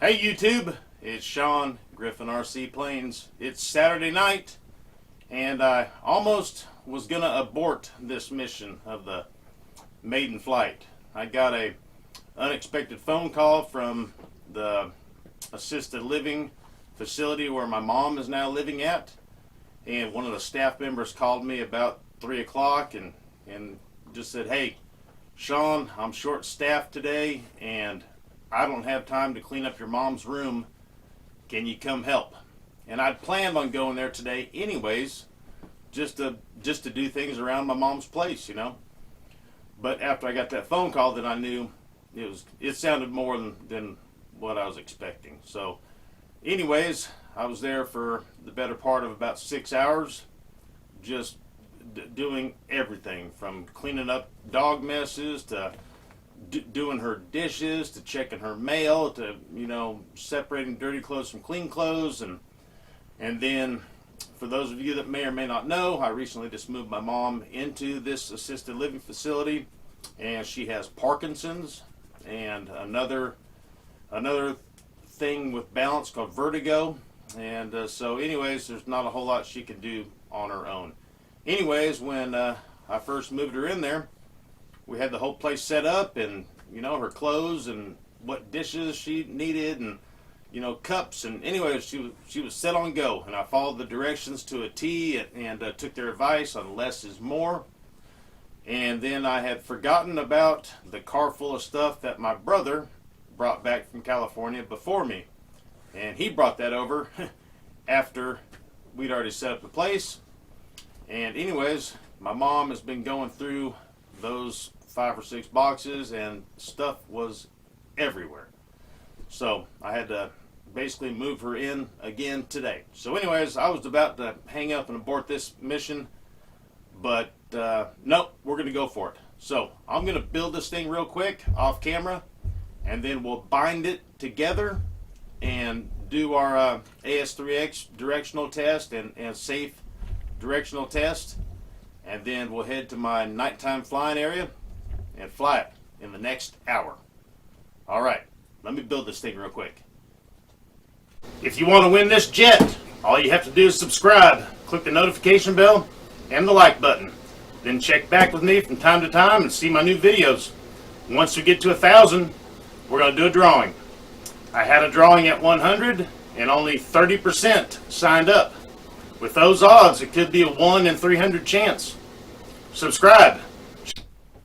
Hey YouTube, it's Sean, Griffin RC Planes. It's Saturday night, and I almost was gonna abort this mission of the Maiden flight. I got a unexpected phone call from the assisted living facility where my mom is now living at, and one of the staff members called me about 3 o'clock and just said, "Hey, Sean, I'm short-staffed today, and I don't have time to clean up your mom's room. Can you come help?" And I'd planned on going there today anyways, just to do things around my mom's place, you know. But after I got that phone call, then I knew it sounded more than what I was expecting. So anyways, I was there for the better part of about 6 hours, just doing everything from cleaning up dog messes to doing her dishes to checking her mail to, you know, separating dirty clothes from clean clothes. And then, for those of you that may or may not know, I recently just moved my mom into this assisted living facility, and she has Parkinson's and another thing with balance called vertigo. And so anyways, there's not a whole lot she can do on her own. Anyways, when I first moved her in there, we had the whole place set up, and, you know, her clothes and what dishes she needed, and, you know, cups. And anyway, she was set on go, and I followed the directions to a T, and took their advice on less is more. And then I had forgotten about the car full of stuff that my brother brought back from California before me, and he brought that over after we'd already set up the place. And anyways, my mom has been going through those 5 or 6 boxes, and stuff was everywhere. So I had to basically move her in again today. So anyways, I was about to hang up and abort this mission, but nope, we're going to go for it. So I'm going to build this thing real quick off camera, and then we'll bind it together and do our AS3X directional test and safe directional test. And then we'll head to my nighttime flying area and fly it in the next hour. All right, let me build this thing real quick. If you want to win this jet, all you have to do is subscribe, click the notification bell, and the like button. Then check back with me from time to time and see my new videos. Once we get to 1,000, we're going to do a drawing. I had a drawing at 100, and only 30% signed up. With those odds, it could be a 1 in 300 chance. Subscribe.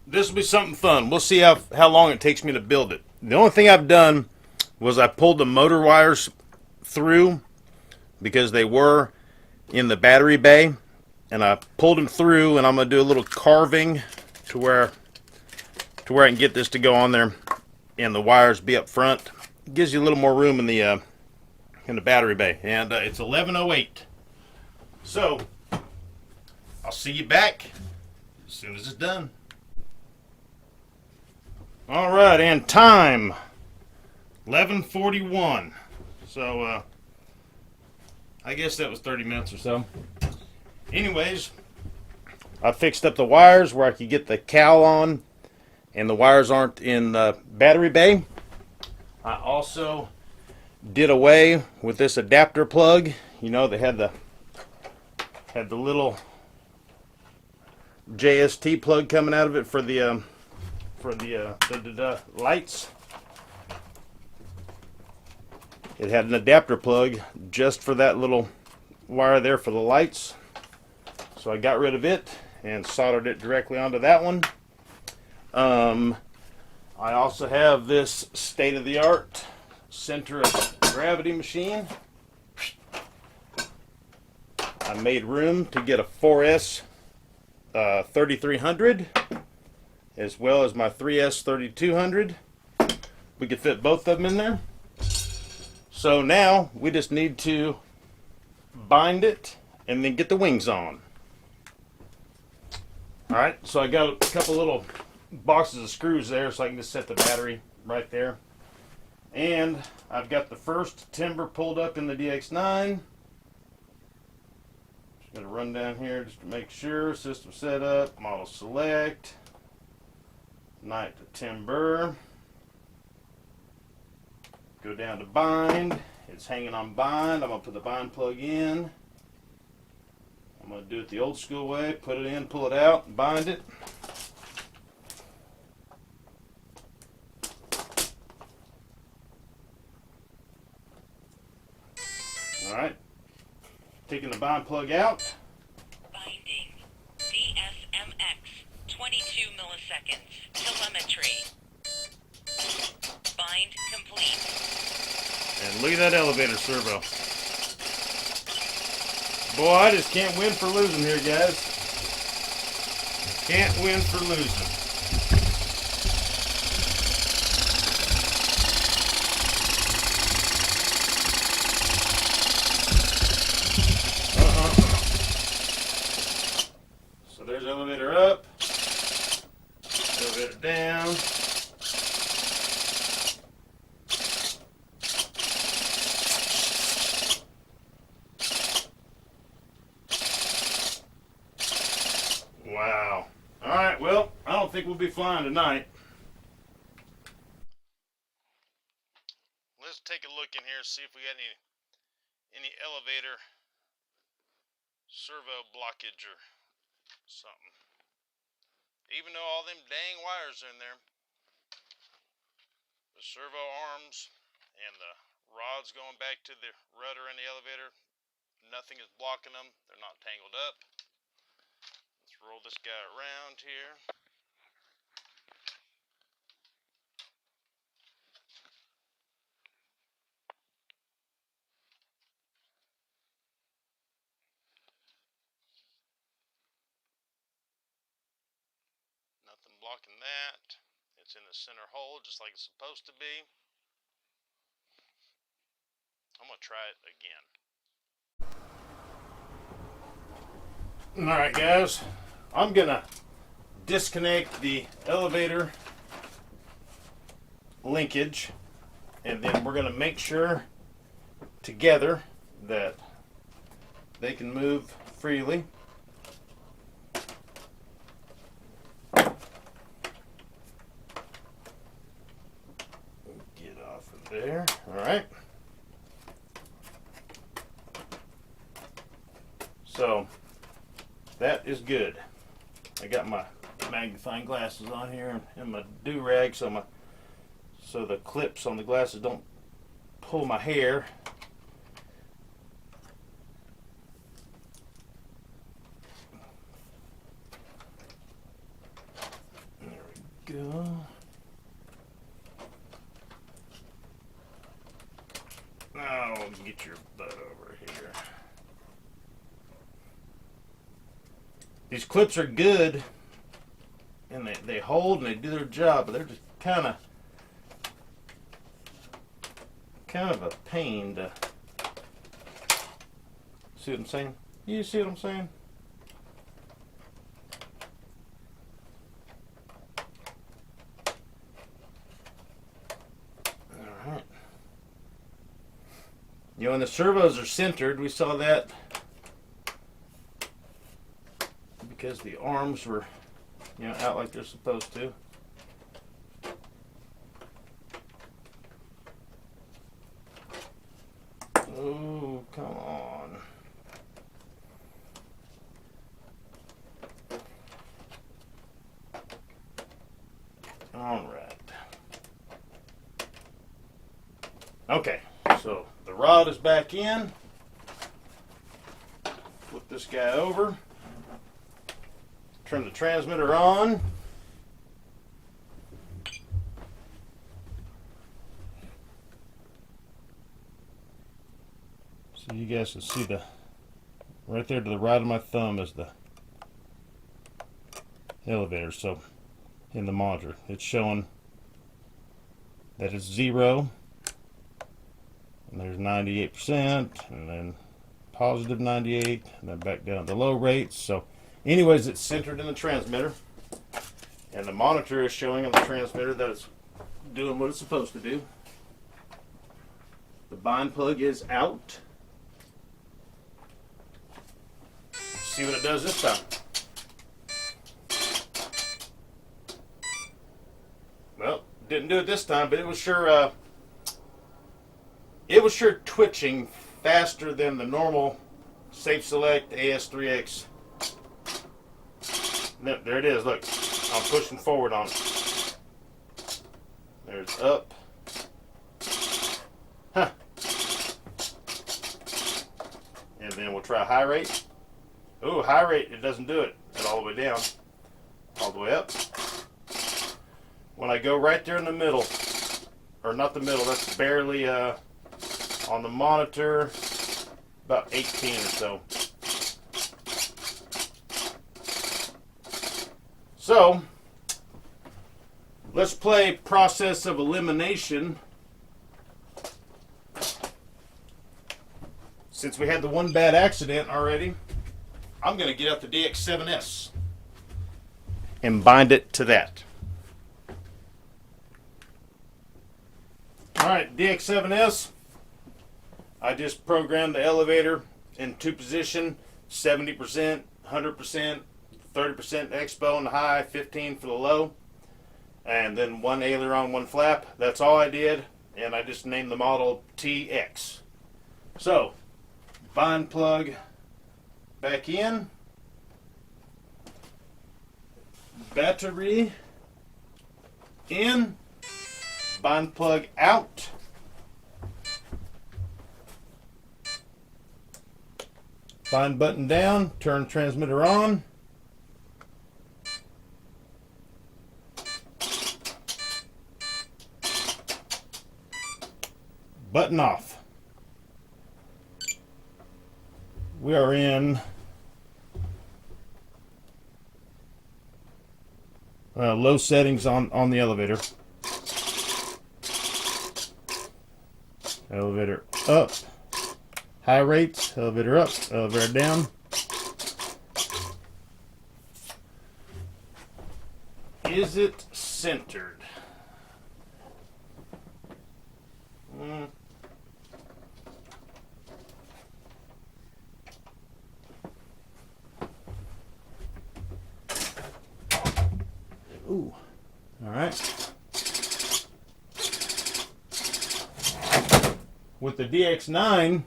This will be something fun. We'll see how long it takes me to build it. The only thing I've done was I pulled the motor wires through because they were in the battery bay, and I pulled them through, and I'm going to do a little carving to where I can get this to go on there and the wires be up front. It gives you a little more room in the battery bay. And it's 11:08. So, I'll see you back as soon as it's done. Alright, and time, 11:41. So, I guess that was 30 minutes or so. Anyways, I fixed up the wires where I could get the cowl on, and the wires aren't in the battery bay. I also did away with this adapter plug. You know, they had the little JST plug coming out of it for the lights. It had an adapter plug just for that little wire there for the lights. So I got rid of it and soldered it directly onto that one. I also have this state-of-the-art center of gravity machine. I made room to get a 4S 3300 as well as my 3S 3200. We could fit both of them in there. So now we just need to bind it and then get the wings on. Alright, so I got a couple little boxes of screws there so I can just set the battery right there. And I've got the first timber pulled up in the DX9. Going to run down here just to make sure. System setup, model select, night to timber. Go down to bind. It's hanging on bind. I'm going to put the bind plug in. I'm going to do it the old school way. Put it in, pull it out, and bind it. Alright. Taking the bind plug out. Binding. DSMX. 22 milliseconds. Telemetry. Bind complete. And look at that elevator servo. Boy, I just can't win for losing here, guys. Can't win for losing. So there's elevator up, elevator down. Wow. All right, well, I don't think we'll be flying tonight. Let's take a look in here and see if we got any elevator servo blockage or something. Even though all them dang wires are in there, the servo arms and the rods going back to the rudder in the elevator, nothing is blocking them. They're not tangled up. Let's roll this guy around here. Nothing blocking that. It's in the center hole just like it's supposed to be. I'm going to try it again. Alright guys, I'm going to disconnect the elevator linkage, and then we're going to make sure together that they can move freely. Get off of there. Alright. So that is good. I got my magnifying glasses on here and my do-rag so the clips on the glasses don't pull my hair. There we go. Now get your butt over here. These clips are good, and they hold and they do their job, but they're just kind of a pain to see what I'm saying. You see what I'm saying? All right. You know, when the servos are centered, we saw that because the arms were, you know, out like they're supposed to. Oh, come on. All right. Okay, so the rod is back in. Flip this guy over. Turn the transmitter on. So you guys can see right there to the right of my thumb is the elevator. So in the monitor, it's showing that it's 0, and there's 98%, and then positive 98, and then back down to low rates. So anyways, it's centered in the transmitter, and the monitor is showing on the transmitter that it's doing what it's supposed to do. The bind plug is out. Let's see what it does this time. Well, didn't do it this time, but it was sure it was sure twitching faster than the normal Safe Select AS3X. There it is. Look, I'm pushing forward on it. There's up. Huh. And then we'll try high rate. Ooh, high rate, it doesn't do it all the way down. All the way up. When I go right there in the middle, or not the middle, that's barely on the monitor, about 18 or so. So, let's play process of elimination. Since we had the one bad accident already, I'm going to get out the DX7S and bind it to that. Alright, DX7S, I just programmed the elevator in two position, 70%, 100%, 30% expo on the high, 15 for the low, and then one aileron, one flap. That's all I did, and I just named the model TX. So, bind plug back in, battery in, bind plug out, bind button down, turn transmitter on, button off. We are in low settings on the elevator. Elevator up, high rates, elevator up, elevator down. Is it centered? Ooh, all right. With the DX9,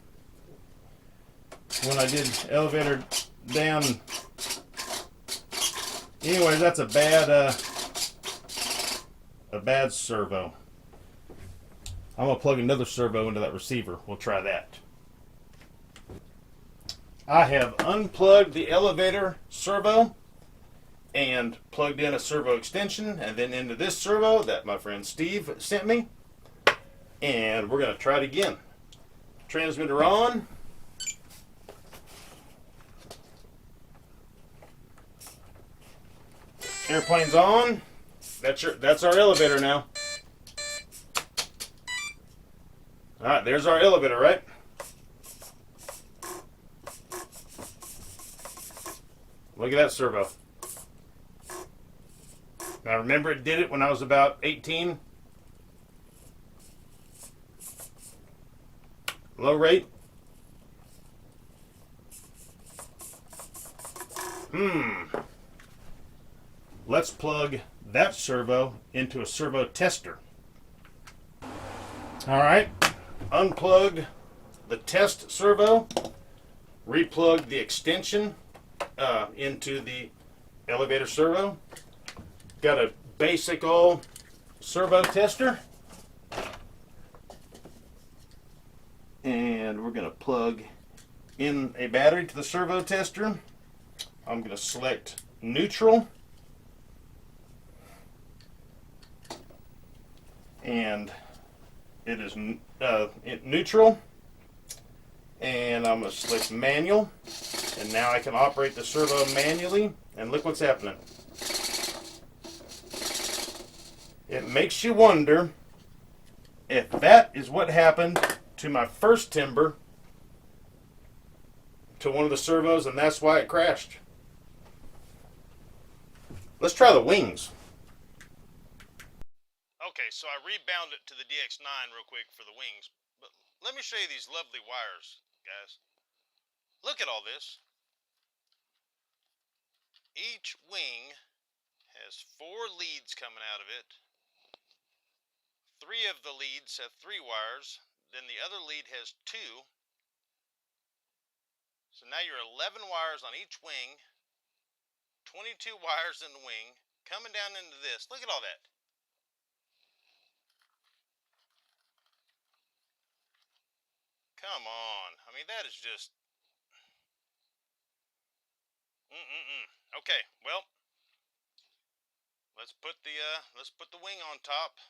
when I did elevator down, anyways, that's a bad servo. I'm gonna plug another servo into that receiver. We'll try that. I have unplugged the elevator servo and plugged in a servo extension, and then into this servo that my friend Steve sent me. And we're going to try it again. Transmitter on. Airplane's on. That's our elevator now. Alright, there's our elevator, right? Look at that servo. Now remember, it did it when I was about 18. Low rate. Let's plug that servo into a servo tester. Alright, unplugged the test servo, replugged the extension into the elevator servo. Got a basic old servo tester. And we're going to plug in a battery to the servo tester. I'm going to select neutral. And it is neutral. And I'm going to select manual. And now I can operate the servo manually. And look what's happening. It makes you wonder if that is what happened to my first timber to one of the servos, and that's why it crashed. Let's try the wings. Okay, so I rebound it to the DX9 real quick for the wings, but let me show you these lovely wires, guys. Look at all this. Each wing has 4 leads coming out of it. 3 of the leads have 3 wires. then the other lead has 2. So now you're 11 wires on each wing, 22 wires in the wing, coming down into this. Look at all that. Come on. I mean, that is just... Okay, well, let's put the wing on top,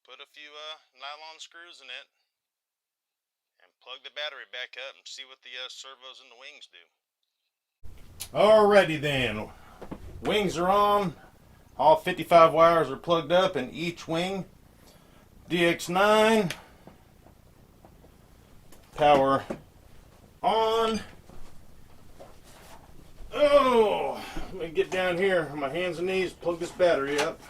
put a few nylon screws in it, and plug the battery back up and see what the servos in the wings do. Alrighty then. Wings are on. All 55 wires are plugged up in each wing. DX9. Power on. Oh, let me get down here on my hands and knees, plug this battery up.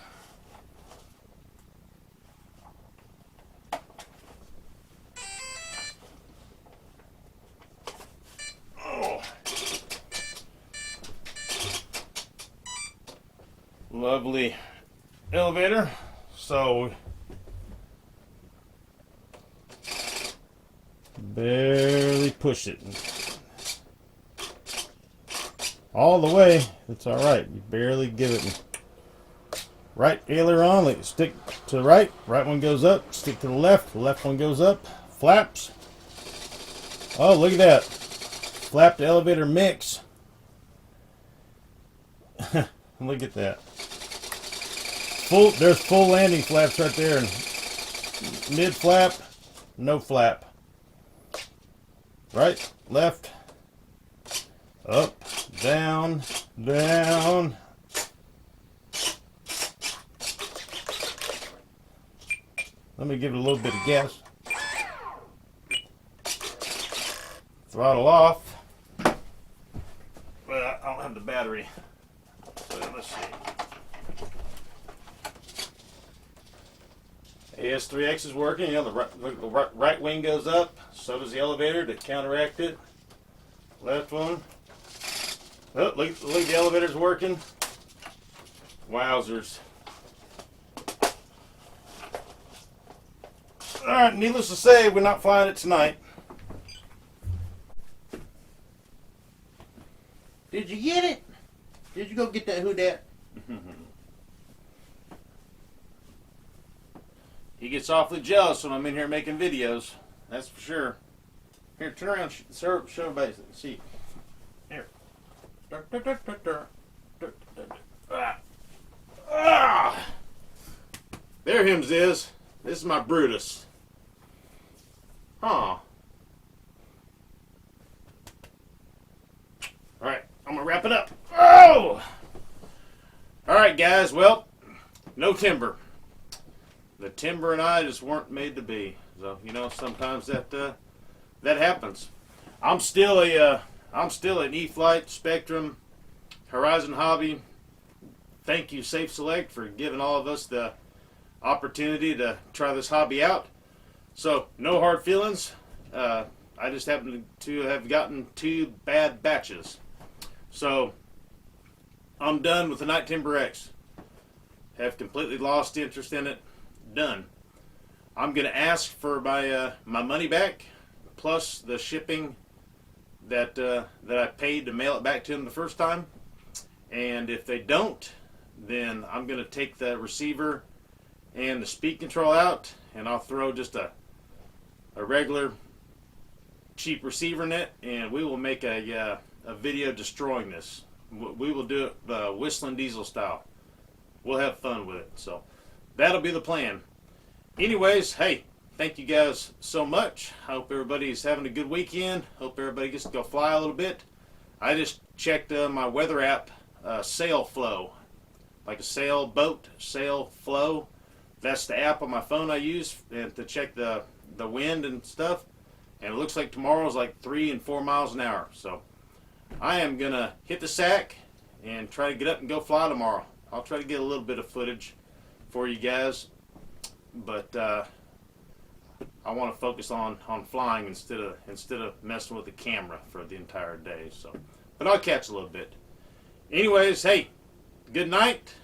Oh. Lovely elevator. So barely push it. All the way, it's all right. You barely give it right aileron, like stick to the right one goes up, stick to the left one goes up, flaps. Oh, look at that. Flap to elevator mix. Look at that. There's full landing flaps right there, and mid flap, no flap. Right, left, up, down, down. Let me give it a little bit of gas. Throttle off. But I don't have the battery. So let's see. AS3X is working. You know, the right wing goes up. So does the elevator to counteract it. Left one. Oh, look, the elevator's working. Wowzers. Alright, needless to say, we're not flying it tonight. Did you get it? Did you go get that who dat? He gets awfully jealous when I'm in here making videos. That's for sure. Here, turn around, show everybody. See. Here. There hims is. This is my Brutus. Huh. Alright, I'm gonna wrap it up. Oh! Alright guys, well, no timber. The timber and I just weren't made to be. So, you know, sometimes that happens. I'm still an E-Flite, Spectrum, Horizon Hobby. Thank you, Safe Select, for giving all of us the opportunity to try this hobby out. So, no hard feelings. I just happen to have gotten 2 bad batches. So, I'm done with the Night Timber X. Have completely lost interest in it. Done. I'm going to ask for my money back, plus the shipping that I paid to mail it back to them the first time. And if they don't, then I'm going to take the receiver and the speed control out, and I'll throw just a regular cheap receiver in it, and we will make a video destroying this. We will do it Whistling Diesel style. We'll have fun with it. So that'll be the plan. Anyways, hey, thank you guys so much. I hope everybody's having a good weekend. Hope everybody gets to go fly a little bit. I just checked my weather app, Sail Flow, like a sailboat, Sail Flow. That's the app on my phone I use and to check the wind and stuff. And it looks like tomorrow's like 3 and 4 miles an hour. So I am gonna hit the sack and try to get up and go fly tomorrow. I'll try to get a little bit of footage for you guys, but I want to focus on flying instead of messing with the camera for the entire day. So, but I'll catch a little bit. Anyways, hey, good night.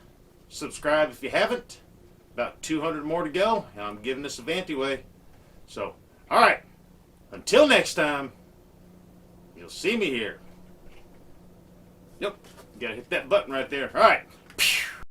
Subscribe if you haven't. About 200 more to go, and I'm giving this a Vanty way. So, All right. Until next time, you'll see me here. Yep. You gotta hit that button right there. All right.